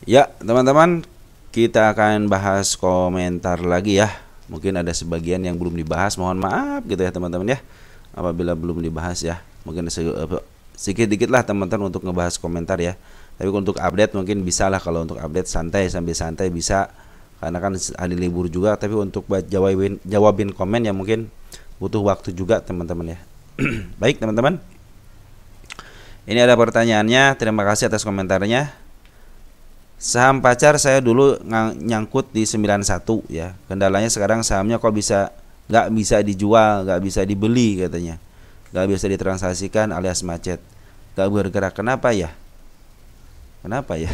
Ya, teman-teman, kita akan bahas komentar lagi ya. Mungkin ada sebagian yang belum dibahas, mohon maaf gitu ya teman-teman ya. Apabila belum dibahas ya, mungkin sedikit-dikit lah teman-teman untuk ngebahas komentar ya. Tapi untuk update mungkin bisa lah, kalau untuk update santai sambil santai bisa. Karena kan hari libur juga, tapi untuk jawabin komen ya mungkin butuh waktu juga teman-teman ya. Baik teman-teman. Ini ada pertanyaannya, terima kasih atas komentarnya. Saham Pacar saya dulu nyangkut di 91 ya. Kendalanya sekarang sahamnya kok nggak bisa dijual, nggak bisa dibeli katanya. Nggak bisa ditransaksikan alias macet. Nggak bergerak. Kenapa ya? Kenapa ya?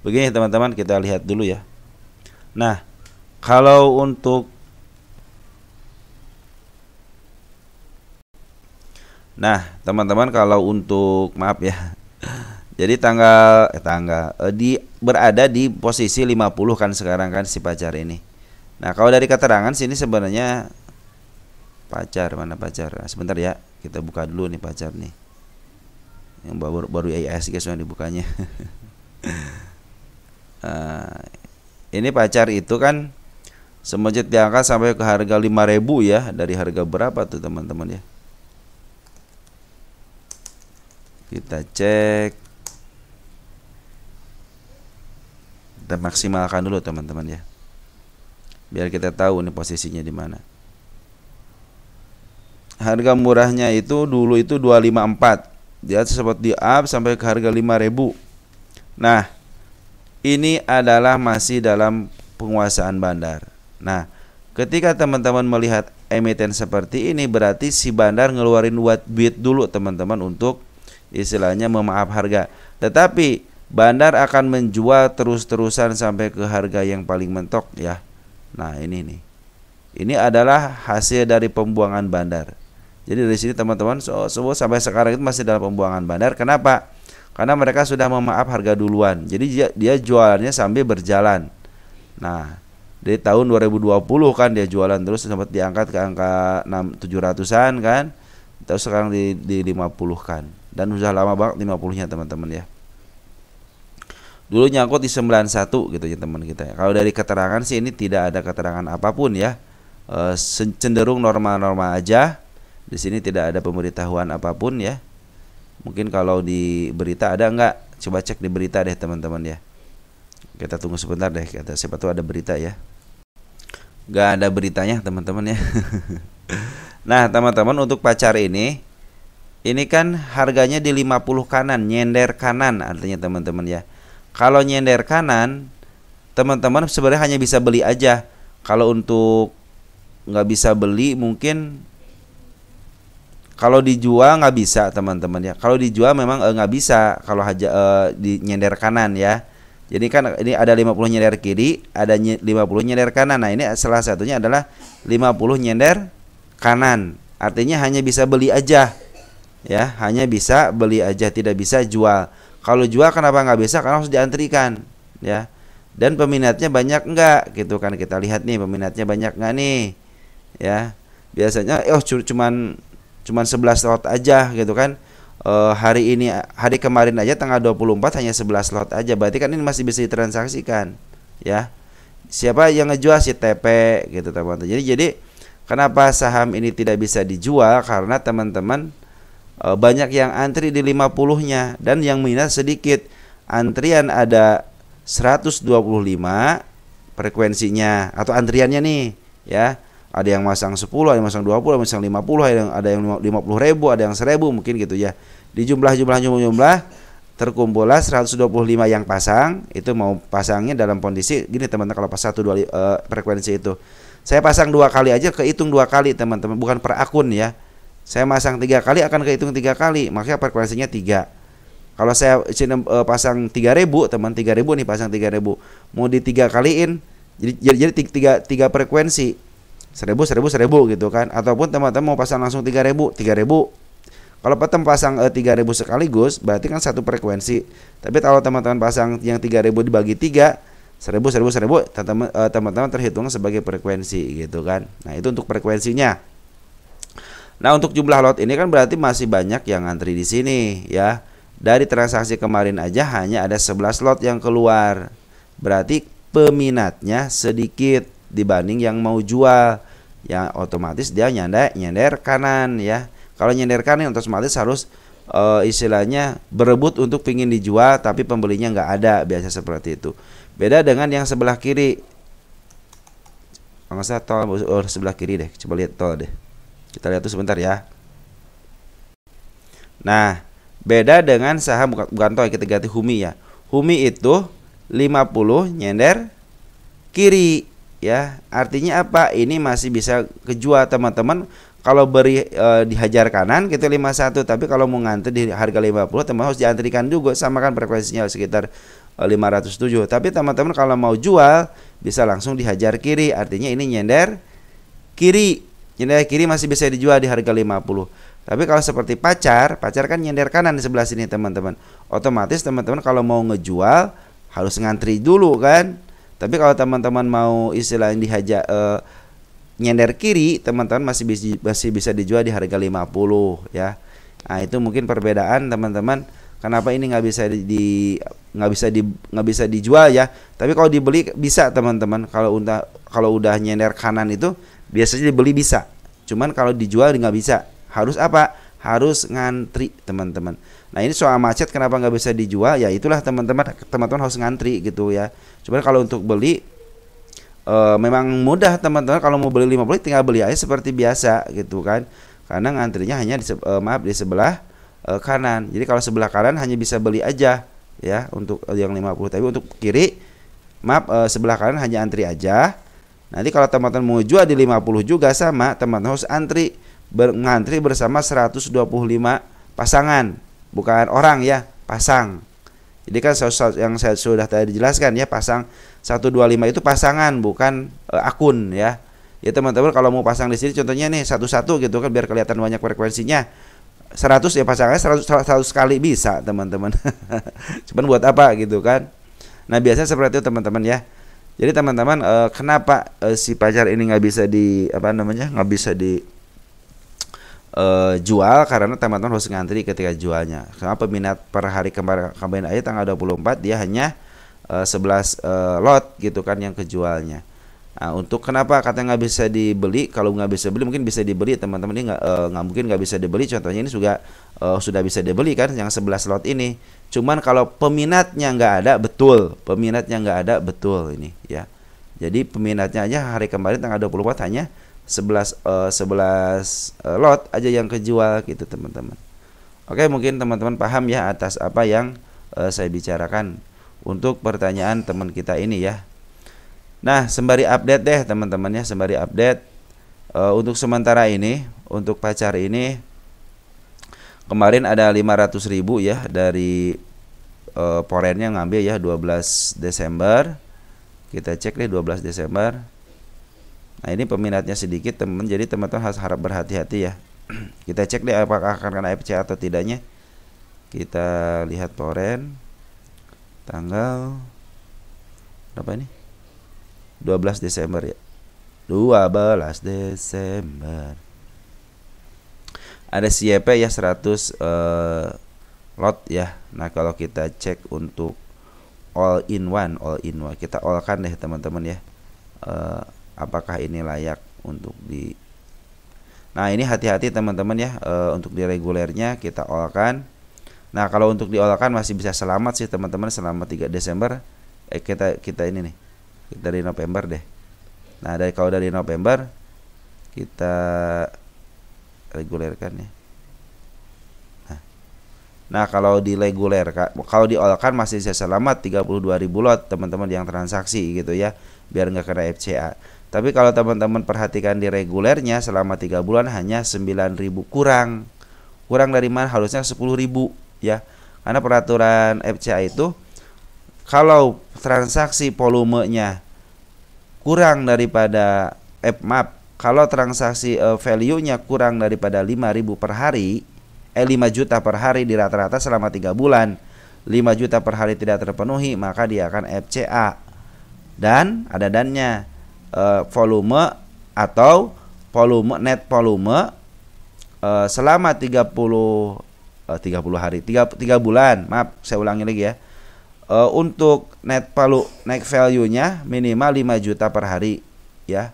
Begini teman-teman, kita lihat dulu ya. Nah, kalau untuk teman-teman kalau untuk maaf ya. Jadi berada di posisi 50 kan sekarang kan si Pacar ini. Nah, kalau dari keterangan sini sebenarnya Pacar, mana Pacar? Nah, sebentar ya, kita buka dulu nih Pacar nih. Yang baru IIS guys yang dibukanya. Ini Pacar itu kan semenjak diangkat sampai ke harga 5.000 ya. Dari harga berapa tuh teman-teman ya? Kita cek. Kita maksimalkan dulu teman-teman ya, biar kita tahu nih posisinya di mana. Harga murahnya itu dulu itu 254, dia sempat di up sampai ke harga 5.000. Nah, ini adalah masih dalam penguasaan bandar. Nah, ketika teman-teman melihat emiten seperti ini, berarti si bandar ngeluarin duit dulu teman-teman untuk istilahnya memaaf harga. Tetapi bandar akan menjual terus-terusan sampai ke harga yang paling mentok ya. Nah, ini nih. Ini adalah hasil dari pembuangan bandar. Jadi dari sini teman-teman, semua sampai sekarang itu masih dalam pembuangan bandar. Kenapa? Karena mereka sudah memaaf harga duluan. Jadi dia jualannya sambil berjalan. Nah, dari tahun 2020 kan dia jualan terus sempat diangkat ke angka 700-an kan. Terus sekarang di 50 kan. Dan sudah lama banget 50-nya teman-teman ya. Dulu nyangkut di 91 gitu ya teman kita ya. Kalau dari keterangan sih ini tidak ada keterangan apapun ya. Cenderung normal-normal aja. Di sini tidak ada pemberitahuan apapun ya. Mungkin kalau di berita ada enggak? Coba cek di berita deh teman-teman ya. Kita tunggu sebentar deh, kata siapa tuh ada berita ya. Enggak ada beritanya teman-teman ya. Nah, teman-teman untuk Pacar ini kan harganya di 50 kanan, nyender kanan artinya teman-teman ya. Kalau nyender kanan, teman-teman sebenarnya hanya bisa beli aja. Kalau untuk nggak bisa beli, mungkin kalau dijual nggak bisa teman-teman ya. Kalau dijual memang nggak bisa kalau di nyender kanan ya. Jadi kan ini ada 50 nyender kiri, ada 50 nyender kanan. Nah, ini salah satunya adalah 50 nyender kanan. Artinya hanya bisa beli aja. Ya, hanya bisa beli aja, tidak bisa jual. Kalau jual kenapa nggak bisa? Karena harus diantrikan ya. Dan peminatnya banyak enggak gitu kan, kita lihat nih peminatnya banyak enggak nih ya. Biasanya cuman 11 lot aja gitu kan. Hari kemarin aja tanggal 24 hanya 11 lot aja. Berarti kan ini masih bisa ditransaksikan ya. Siapa yang ngejual? Si TP gitu teman-teman. Jadi kenapa saham ini tidak bisa dijual? Karena teman-teman banyak yang antri di 50-nya dan yang minat sedikit. Antrian ada 125 frekuensinya atau antriannya nih ya. Ada yang masang 10, ada yang masang 20, ada yang masang 50, ada yang 50.000, ada yang 1.000 mungkin gitu ya. Di jumlah terkumpullah 125 yang pasang. Itu mau pasangnya dalam kondisi gini teman-teman, kalau pas 1 frekuensi itu saya pasang 2 kali aja, kehitung 2 kali teman-teman, bukan per akun ya. Saya masang 3 kali akan kehitung 3 kali, makanya frekuensinya 3. Kalau saya pasang 3.000 teman, 3.000 nih pasang 3.000, mau di 3 kaliin jadi 3 frekuensi 1.000 gitu kan. Ataupun teman-teman mau pasang langsung 3.000. Kalau pasang 3.000 sekaligus berarti kan 1 frekuensi. Tapi kalau teman-teman pasang yang 3.000 dibagi 3, 1.000 teman-teman terhitung sebagai frekuensi gitu kan. Nah, itu untuk frekuensinya. Nah, untuk jumlah lot ini kan berarti masih banyak yang antri di sini ya. Dari transaksi kemarin aja hanya ada 11 lot yang keluar. Berarti peminatnya sedikit dibanding yang mau jual. Ya otomatis dia nyender kanan ya. Kalau nyender kanan otomatis harus istilahnya berebut untuk pingin dijual tapi pembelinya nggak ada, biasa seperti itu. Beda dengan yang sebelah kiri. Kalau saya tol sebelah kiri deh, coba lihat tol deh. Kita lihat tuh sebentar ya. Nah, beda dengan saham bukan tol, kita ganti Humi ya. Humi itu 50 nyender kiri ya. Artinya apa? Ini masih bisa kejual teman-teman. Kalau beri dihajar kanan gitu 51, tapi kalau mau ngantri di harga 50 teman harus diantrikan juga, sama kan frekuensinya sekitar 507. Tapi teman-teman kalau mau jual bisa langsung dihajar kiri, artinya ini nyender kiri. Nyender kiri masih bisa dijual di harga 50. Tapi kalau seperti pacar kan nyender kanan di sebelah sini teman-teman. Otomatis teman-teman kalau mau ngejual harus ngantri dulu kan. Tapi kalau teman-teman mau istilahnya dihajar nyender kiri, teman-teman masih bisa dijual di harga 50 ya. Nah, itu mungkin perbedaan teman-teman. Kenapa ini nggak bisa dijual ya? Tapi kalau dibeli bisa teman-teman. Kalau udah nyender kanan itu biasanya dibeli bisa. Cuman kalau dijual nggak bisa. Harus apa? Harus ngantri teman-teman. Nah ini soal macet kenapa nggak bisa dijual? Ya itulah teman-teman harus ngantri gitu ya. Cuman kalau untuk beli memang mudah teman-teman. Kalau mau beli 50 tinggal beli aja seperti biasa gitu kan. Karena ngantrinya hanya di sebelah kanan. Jadi kalau sebelah kanan hanya bisa beli aja ya untuk yang 50. Tapi untuk kiri sebelah kanan hanya antri aja. Nanti kalau teman-teman mau jual di 50 juga sama, teman-teman harus ngantri bersama 125 pasangan. Bukan orang ya, pasang. Jadi kan yang saya sudah tadi dijelaskan ya, pasang 125 itu pasangan bukan akun ya. Ya teman-teman kalau mau pasang di sini contohnya nih satu-satu gitu kan biar kelihatan banyak frekuensinya. 100 ya pasangnya 100 kali bisa teman-teman. Cuman buat apa gitu kan. Nah biasanya seperti itu teman-teman ya. Jadi teman-teman kenapa si pacar ini nggak bisa jual karena teman-teman harus ngantri ketika jualnya. Karena peminat per hari kemarin aja tanggal 24 dia hanya 11 lot gitu kan yang kejualnya. Nah, untuk kenapa katanya nggak bisa dibeli? Kalau nggak bisa beli mungkin bisa dibeli teman-teman, ini nggak mungkin nggak bisa dibeli. Contohnya ini juga sudah bisa dibeli kan yang 11 lot ini. Cuman kalau peminatnya nggak ada betul ini ya. Jadi peminatnya aja hari kemarin tanggal 24 hanya 11 lot aja yang kejual gitu teman-teman. Oke, mungkin teman-teman paham ya atas apa yang saya bicarakan untuk pertanyaan teman kita ini ya. Nah, sembari update deh teman-teman ya, sembari update untuk sementara ini untuk pacar ini kemarin ada 500.000 ya dari forennya ngambil ya 12 Desember. Kita cek deh 12 Desember. Nah ini peminatnya sedikit teman, jadi teman-teman harap berhati-hati ya. Kita cek deh apakah akan kena FCA atau tidaknya. Kita lihat foren tanggal berapa ini? 12 Desember ya. 12 Desember. Ada CYP ya 100 lot ya. Nah kalau kita cek untuk all in one kita all kan deh teman-teman ya. Apakah ini layak untuk Nah ini hati-hati teman-teman ya, untuk di regulernya kita all kan. Nah kalau untuk di all kan masih bisa selamat sih teman-teman selama 3 Desember. Kita ini nih dari November deh. Nah kalau dari November kita regulerkan ya. Nah kalau di reguler, kalau di all kan masih bisa selamat 32.000 lot teman-teman yang transaksi gitu ya, biar nggak kena FCA. Tapi kalau teman-teman perhatikan di regulernya selama 3 bulan hanya 9.000 kurang dari mana harusnya 10.000 ya. Karena peraturan FCA itu kalau transaksi volumenya kurang daripada kalau transaksi value-nya kurang daripada 5.000 per hari, 5 juta per hari di rata-rata selama 3 bulan, 5 juta per hari tidak terpenuhi, maka dia akan FCA. Dan ada dannya, volume atau net volume selama 30 30 hari, 3 bulan. Maaf, saya ulangi lagi ya. Untuk net value-nya minimal 5 juta per hari ya.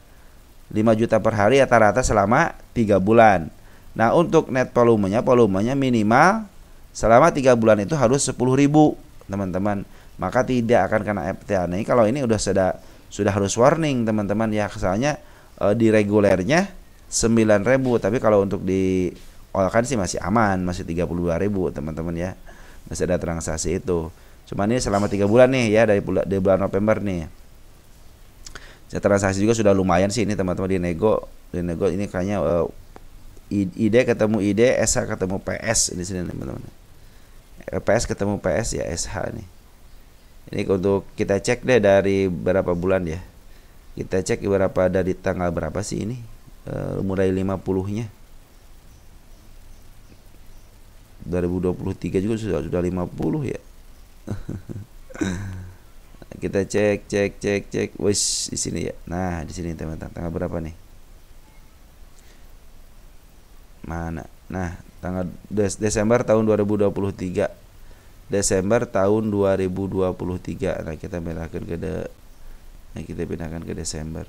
5 juta per hari rata-rata selama 3 bulan. Nah, untuk net volumenya minimal selama 3 bulan itu harus 10.000, teman-teman. Maka tidak akan kena FTA. Nah, kalau ini sudah harus warning, teman-teman ya. Soalnya di regulernya 9.000, tapi kalau untuk di all-kan sih masih aman, masih 32.000, teman-teman ya. Masih ada transaksi itu. Cuman ini selama 3 bulan nih ya, dari bulan November nih. Transaksi juga sudah lumayan sih ini, teman-teman. Di nego ini kayaknya ID ketemu ID, SH ketemu PS di sini, teman-teman. PS ketemu PS ya, SH nih. Ini untuk kita cek deh dari berapa bulan ya. Kita cek berapa dari tanggal berapa sih ini? Mulai 50-nya. 2023 juga sudah 50 ya. Kita cek. Wis di sini ya. Nah, di sini teman-teman. Tanggal berapa nih? Mana? Nah, tanggal Desember tahun 2023. Desember tahun 2023. Nah, kita pindahkan ke Desember.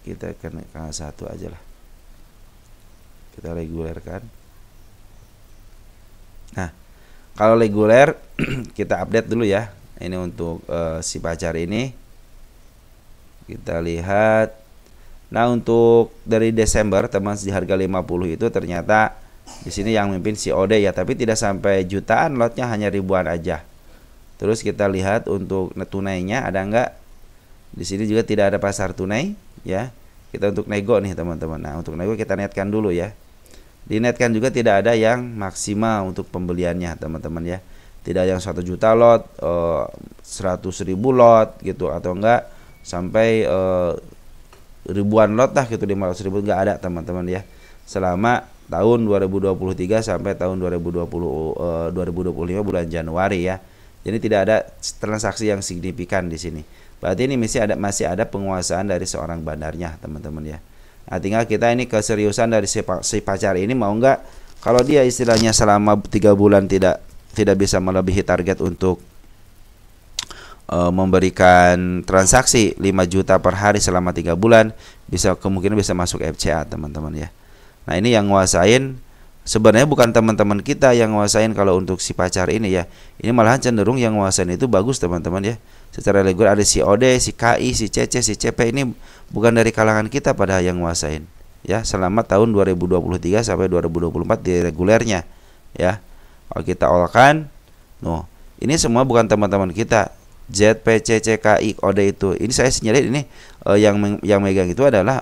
Kita akan tanggal 1 aja lah. Kita regulerkan. Nah, kalau reguler kita update dulu ya. Ini untuk si pacar ini. Kita lihat. Nah, untuk dari Desember teman di harga 50 itu ternyata di sini yang memimpin si OD ya, tapi tidak sampai jutaan, lotnya hanya ribuan aja. Terus kita lihat untuk tunainya ada enggak? Di sini juga tidak ada pasar tunai ya. Kita untuk nego nih, teman-teman. Nah, untuk nego kita netkan dulu ya. Dinetkan juga tidak ada yang maksimal untuk pembeliannya, teman-teman ya. Tidak yang 1 juta lot, 100.000 lot gitu, atau enggak sampai ribuan lot lah gitu, 500.000 enggak ada, teman-teman ya. Selama tahun 2023 sampai tahun 2025 bulan Januari ya. Jadi tidak ada transaksi yang signifikan di sini. Berarti ini masih ada penguasaan dari seorang bandarnya, teman-teman ya. Nah, tinggal kita ini keseriusan dari si pacar ini mau enggak. Kalau dia istilahnya selama 3 bulan tidak bisa melebihi target untuk memberikan transaksi 5 juta per hari selama 3 bulan, kemungkinan bisa masuk FCA, teman-teman ya. Nah, ini yang nguasain sebenarnya bukan teman-teman kita yang nguasain kalau untuk si pacar ini ya. Ini malahan cenderung yang nguasain itu bagus, teman-teman ya. Secara reguler ada si OD, si KI, si CC, si CP, ini bukan dari kalangan kita pada yang nguasain ya, selama tahun 2023 sampai 2024 di regulernya ya. Kalau kita all-kan, ini semua bukan teman-teman kita. ZP, CC, KI, OD itu. Ini saya sinyalin ini yang megang itu adalah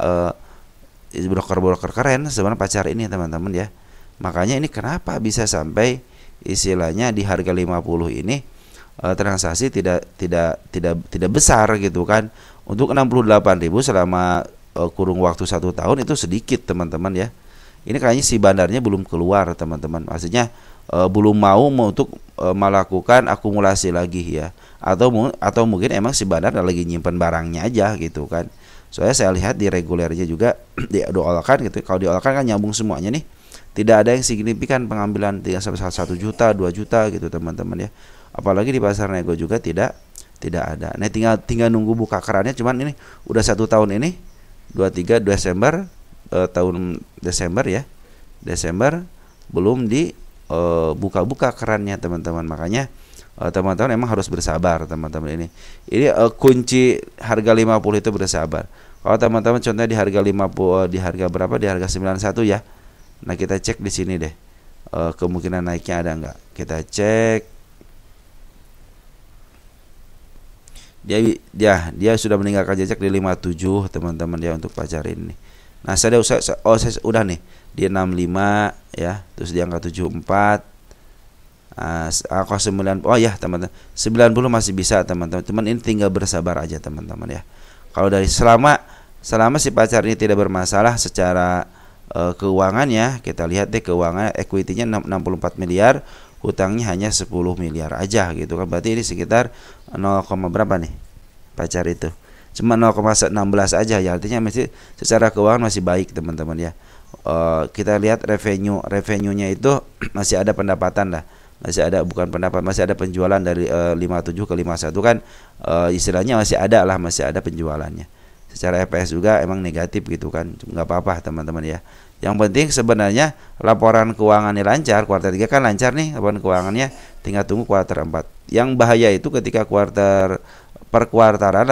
broker-broker keren sebenarnya pacar ini, teman-teman ya. Makanya ini kenapa bisa sampai istilahnya di harga 50 ini transaksi tidak besar gitu kan. Untuk 68.000 selama kurung waktu 1 tahun itu sedikit, teman-teman ya. Ini kayaknya si bandarnya belum keluar, teman-teman. Maksudnya belum mau untuk melakukan akumulasi lagi ya. Atau mungkin emang si bandar lagi nyimpen barangnya aja gitu kan. Soalnya saya lihat di regulernya juga diolkan gitu. Kalau diolkan kan nyambung semuanya nih. Tidak ada yang signifikan pengambilan 1 juta, 2 juta gitu, teman-teman ya. Apalagi di pasar nego juga tidak ada. Nah, tinggal nunggu buka kerannya. Cuman ini udah 1 tahun ini 23 Desember tahun Desember ya. Desember belum di buka kerannya, teman-teman. Makanya teman-teman emang harus bersabar, teman-teman ini. Ini kunci harga 50 itu bersabar. Kalau teman-teman contohnya di harga 50 di harga berapa? Di harga 91 ya. Nah, kita cek di sini deh. Kemungkinan naiknya ada enggak? Kita cek. Dia sudah meninggalkan jejak di 57, teman-teman ya, untuk pacar ini. Nah, saya udah nih di 65 ya, terus di angka 74. Angka 90. Oh ya, teman-teman. 90 masih bisa, teman-teman. Cuman ini tinggal bersabar aja, teman-teman ya. Kalau dari selama si pacar ini tidak bermasalah secara keuangannya, kita lihat deh keuangan equity-nya 64 miliar, hutangnya hanya 10 miliar aja gitu kan. Berarti ini sekitar 0, berapa nih pacar itu? Cuma 0,16 aja ya, artinya masih secara keuangan masih baik, teman-teman ya. kita lihat revenue-nya itu masih ada pendapatan lah, masih ada, bukan pendapat, masih ada penjualan dari 57 ke 51 kan, istilahnya masih ada lah, masih ada penjualannya. Secara EPS juga emang negatif gitu kan, nggak apa-apa teman-teman ya. Yang penting sebenarnya laporan keuangannya lancar, kuartal 3 kan lancar nih laporan keuangannya, tinggal tunggu kuartal 4. Yang bahaya itu ketika kuartal per kuartalan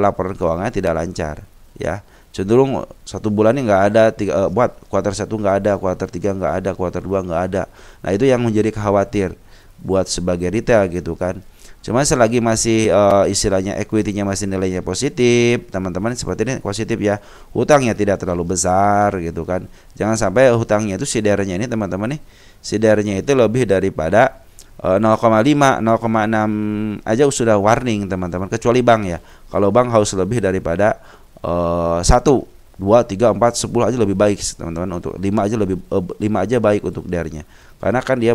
laporan keuangannya tidak lancar ya. Cenderung satu bulannya nggak ada, buat kuartal 1 nggak ada, kuartal 3 nggak ada, kuartal 2 nggak ada. Nah itu yang menjadi khawatir buat sebagai retail gitu kan. Cuma selagi masih istilahnya equity-nya masih nilainya positif, teman-teman seperti ini positif ya, hutangnya tidak terlalu besar gitu kan. Jangan sampai hutangnya itu sidernya ini teman-teman nih, sidernya itu lebih daripada 0,5, 0,6 aja sudah warning teman-teman, kecuali bank ya. Kalau bank harus lebih daripada 1, 2, 3, 4, 10 aja lebih baik teman-teman. Untuk 5 aja lebih 5 aja baik untuk dernya. Karena kan dia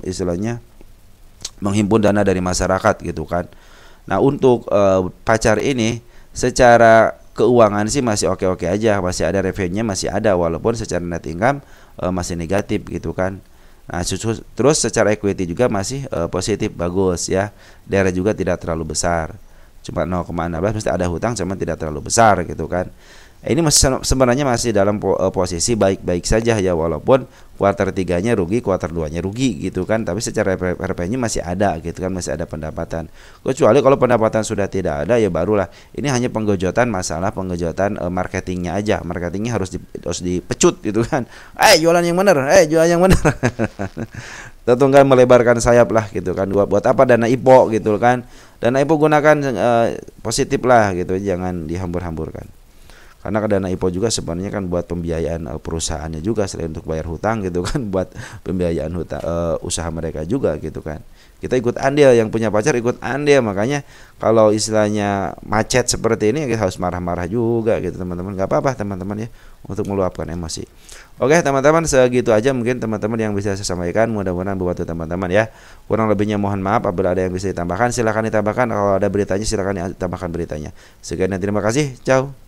istilahnya menghimpun dana dari masyarakat gitu kan. Nah untuk pacar ini secara keuangan sih masih oke-oke aja, masih ada revenue-nya masih ada, walaupun secara net income masih negatif gitu kan. Nah terus secara equity juga masih positif, bagus ya. Daerah juga tidak terlalu besar, cuma 0,16, mesti ada hutang cuman tidak terlalu besar gitu kan. Ini sebenarnya masih dalam posisi baik-baik saja ya, walaupun kuartal 3-nya rugi, kuartal 2-nya rugi gitu kan, tapi secara RP-nya masih ada gitu kan, masih ada pendapatan. Kecuali kalau pendapatan sudah tidak ada ya barulah ini hanya penggejotan, masalah penggejotan marketingnya aja. Marketingnya harus dipecut gitu kan. Jualan yang benar, jualan yang benar. Tentu kan melebarkan sayap lah gitu kan. Buat apa dana IPO gitu kan. Dana IPO gunakan positif lah gitu, jangan dihambur-hamburkan. Karena dana IPO juga sebenarnya kan buat pembiayaan perusahaannya juga, selain untuk bayar hutang gitu kan, buat pembiayaan usaha mereka juga gitu kan. Kita ikut andil, yang punya pacar ikut andil, makanya kalau istilahnya macet seperti ini kita harus marah-marah juga gitu teman-teman. Gak apa-apa teman-teman ya, untuk meluapkan emosi. Oke teman-teman, segitu aja mungkin teman-teman yang bisa saya sampaikan, mudah-mudahan membantu teman-teman ya. Kurang lebihnya mohon maaf, apabila ada yang bisa ditambahkan silahkan ditambahkan, kalau ada beritanya silahkan ditambahkan beritanya. Sekian dan terima kasih, ciao.